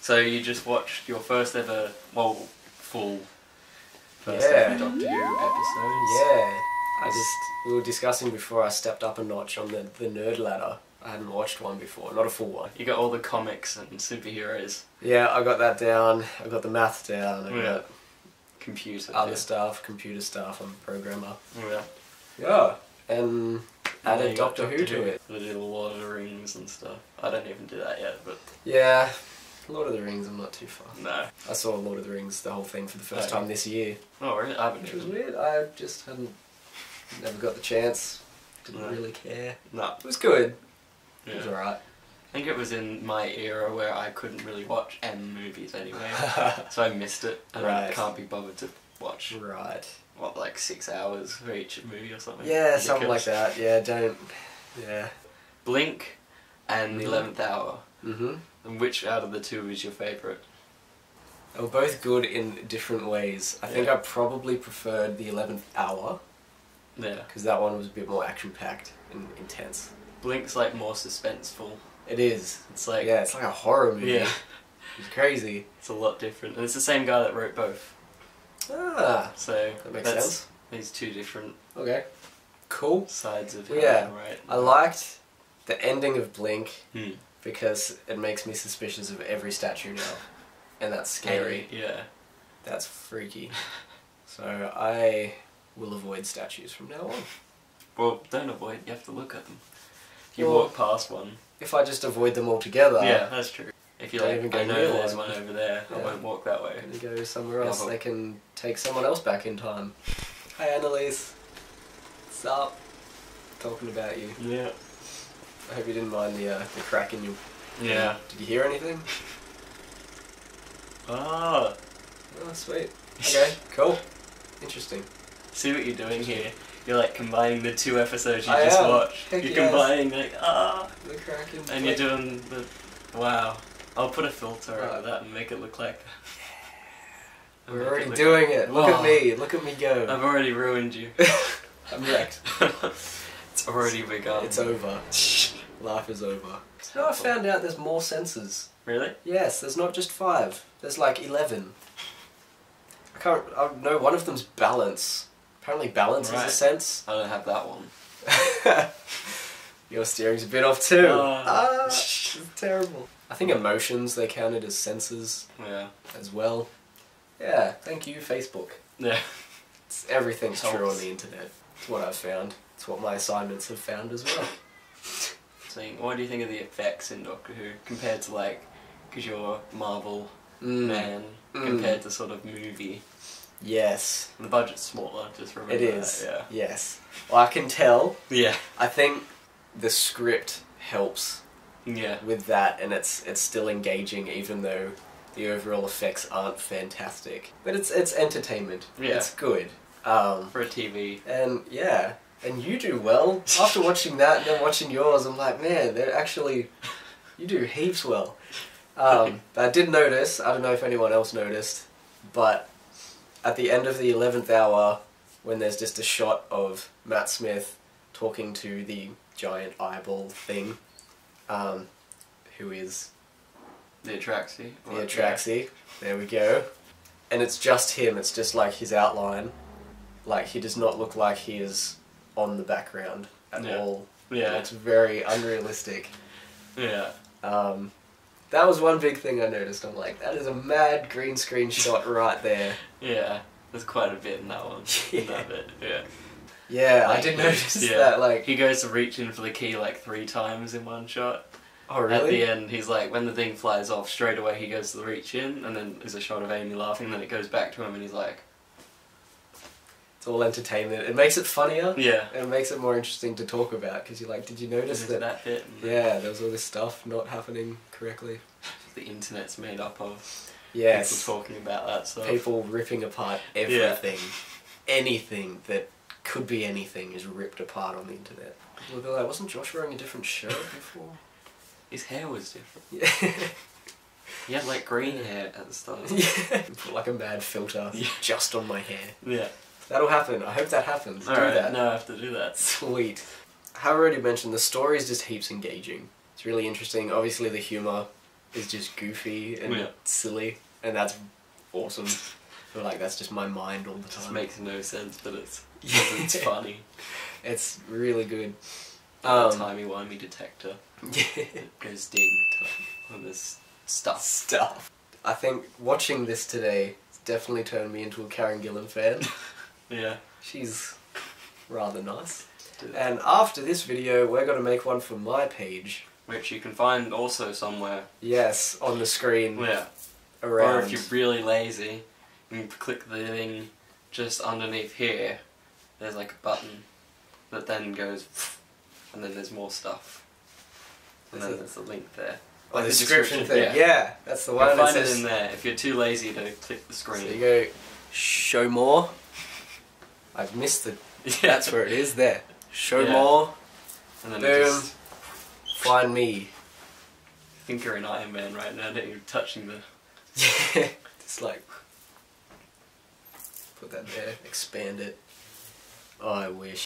So you just watched your first ever, well, full first ever Doctor Who episodes? Yeah. We were discussing before I stepped up a notch on the nerd ladder. I hadn't watched one before, not a full one. You got all the comics and superheroes. Yeah, I got that down. I got the math down. I got computer stuff, computer stuff. I'm a programmer. Yeah. Yeah. And added you Doctor Who to it. The little Lord of the Rings and stuff. I don't even do that yet, but... Yeah. Lord of the Rings, I'm not too far. No. I saw Lord of the Rings, the whole thing, for the first time this year. Oh, really? I haven't. Which was weird. I just never got the chance. Didn't really care. No. It was good. Yeah. It was alright. I think it was in my era where I couldn't really watch M movies anyway, so I missed it, and I can't be bothered to watch. Right. What, like 6 hours for each movie or something? Yeah, something like that. Yeah, don't... Yeah. Blink and The 11th Hour. Mm-hmm. And which out of the two is your favourite? They were both good in different ways. I think I probably preferred The 11th Hour. Yeah. Because that one was a bit more action-packed and intense. Blink's like more suspenseful. It is. It's like... Yeah, it's like a horror movie. Yeah. It's crazy. It's a lot different. And it's the same guy that wrote both. Ah. So that makes sense. These two different cool sides of right. I liked the ending of Blink because it makes me suspicious of every statue now. And that's scary. Yeah. That's freaky. So I will avoid statues from now on. Well, don't avoid, you have to look at them. If you walk past one... If I just avoid them altogether... Yeah, that's true. If you like, I know there's one over there, I won't walk that way. I'm gonna go somewhere else, they can take someone else back in time. Hi Annalise. What's up? Talking about you. Yeah. I hope you didn't mind the crack in your... Yeah. Did you hear anything? Ah. Oh, sweet. Okay, cool. Interesting. See what you're doing here? You're like combining the two episodes you just watched. Heck you're combining like, the crack in and you're doing the... Wow. I'll put a filter over that and make it look like... We're already doing it. Look at me. Look at me go. I've already ruined you. I'm wrecked. It's already begun. It's over. Life is over. So I found out there's more senses. Really? Yes, there's not just 5. There's like 11. I know one of them's balance. Apparently balance is a sense. I don't have that one. Your steering's a bit off too. It's terrible. I think emotions, they counted as senses as well. Yeah, thank you, Facebook. Yeah. Everything's true on the internet. It's what I've found. It's what my assignments have found as well. So, what do you think of the effects in Doctor Who compared to like, because you're Marvel man, compared to sort of movie? Yes. The budget's smaller, just remember it is. that, Yes. Well, I can tell. Yeah. I think the script helps with that, and it's still engaging even though the overall effects aren't fantastic. But it's entertainment. Yeah. It's good. For a TV. And yeah. And you do well. After watching that and then watching yours, I'm like, man, they're actually... You do heaps well. But I did notice, I don't know if anyone else noticed, but at the end of the 11th hour, when there's just a shot of Matt Smith talking to the giant eyeball thing, who is... The Atraxi. The Atraxi. There we go. And it's just him, it's just like his outline. Like, he does not look like he is on the background at all. Yeah. It's very unrealistic. Yeah. That was one big thing I noticed. I'm like, that is a mad green screen shot right there. Yeah. There's quite a bit in that one. In that bit, Yeah, like, I did notice that, like... He goes to reach in for the key like 3 times in one shot. Oh, really? At the end, he's like, when the thing flies off, straight away he goes to the reach in, and then there's a shot of Amy laughing, and then it goes back to him, and he's like... It's all entertainment. It makes it funnier. Yeah. And it makes it more interesting to talk about, because you're like, did you notice that bit? Yeah, there was all this stuff not happening correctly. The internet's made up of people talking about that stuff. People ripping apart everything. Anything that could be anything is ripped apart on the internet. People will be like, wasn't Josh wearing a different shirt before? His hair was different. Yeah. He had like green hair at the start. Yeah. Put like a mad filter just on my hair. Yeah. That'll happen. I hope that happens. All do right, that. No, I have to do that. Sweet. How I already mentioned, the story is just heaps engaging. It's really interesting. Obviously the humour is just goofy and Yeah. silly, and that's awesome. But like that's just my mind all the It just time. makes no sense, but it's Yeah. funny. It's really good. Timey-wimey detector. Yeah. It goes ding when there's stuff. I think watching this today definitely turned me into a Karen Gillan fan. Yeah. She's rather nice. And after this video, we're going to make one for my page. Which you can find also somewhere. Yes, on the screen. Yeah. Around. Or if you're really lazy, you can click the thing just underneath here. There's like a button that then goes, and then there's more stuff. And then there's a link there. Oh, Like the description thing. Yeah. Yeah, that's the You one. can find It it says, in there if you're too lazy to click the screen. so you go, show more. I've missed the... Yeah. That's where it is, there. Show Yeah. more. And then Boom. it just, Find me. I think you're in Iron Man right now, don't you? Touching the... Yeah. Just like... Put that there. Expand it. Oh, I wish.